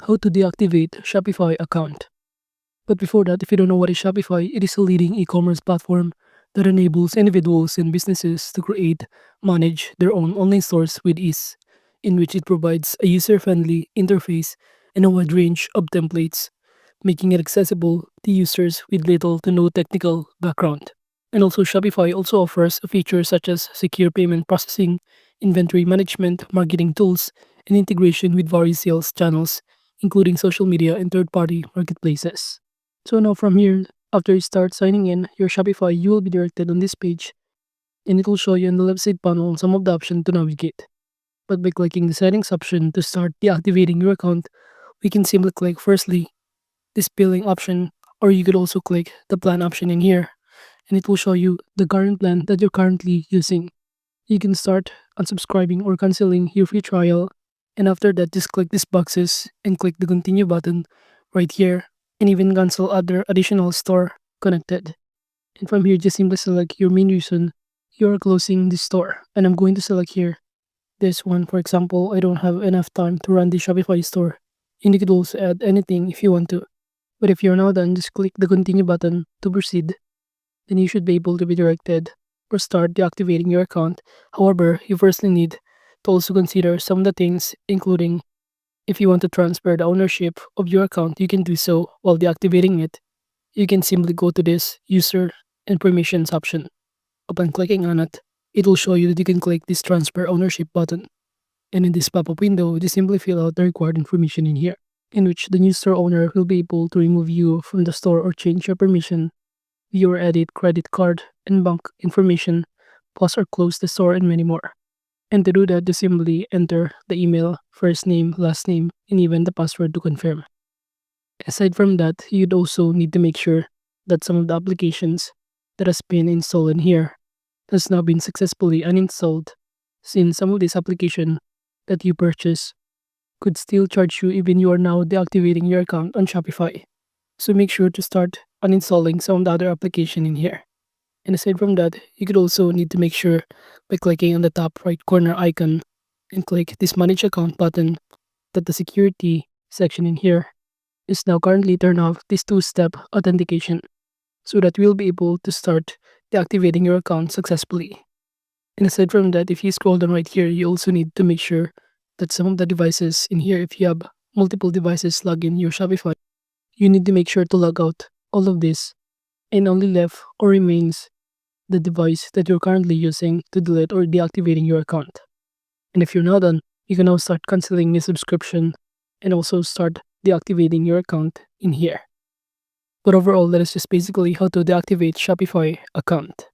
How to deactivate Shopify account. But before that, if you don't know what is Shopify, it is a leading e-commerce platform that enables individuals and businesses to create, manage their own online stores with ease, in which it provides a user-friendly interface and a wide range of templates, making it accessible to users with little to no technical background. And also Shopify also offers features such as secure payment processing, inventory management, marketing tools, and integration with various sales channels, including social media and third-party marketplaces. So now from here, after you start signing in your Shopify, you will be directed on this page and it will show you in the left side panel some of the options to navigate. But by clicking the settings option to start deactivating your account, we can simply click firstly this billing option, or you could also click the plan option in here and it will show you the current plan that you're currently using. You can start unsubscribing or canceling your free trial, and after that just click these boxes and click the continue button right here, and even cancel other additional store connected. And from here just simply select your main reason you are closing the store, and I'm going to select here this one. For example, I don't have enough time to run the Shopify store, and you could also add anything if you want to. But if you're now done, just click the continue button to proceed, then you should be able to be directed or start deactivating your account. However, you firstly need to also consider some of the things, including if you want to transfer the ownership of your account, you can do so while deactivating it. You can simply go to this user and permissions option. Upon clicking on it, it will show you that you can click this transfer ownership button. And in this pop-up window, just simply fill out the required information in here, in which the new store owner will be able to remove you from the store or change your permission, view or edit credit card and bank information, pause or close the store, and many more. And to do that, just simply enter the email, first name, last name, and even the password to confirm. Aside from that, you'd also need to make sure that some of the applications that has been installed in here has now been successfully uninstalled, since some of these applications that you purchase could still charge you even you are now deactivating your account on Shopify. So make sure to start uninstalling some of the other application in here. And aside from that, you could also need to make sure by clicking on the top right corner icon and click this manage account button that the security section in here is now currently turned off this two-step authentication, so that we'll be able to start deactivating your account successfully. And aside from that, if you scroll down right here, you also need to make sure that some of the devices in here, if you have multiple devices log in your Shopify, you need to make sure to log out all of this, and only left or remains the device that you're currently using to delete or deactivating your account. And if you're not done, you can now start canceling the subscription and also start deactivating your account in here. But overall, that is just basically how to deactivate Shopify account.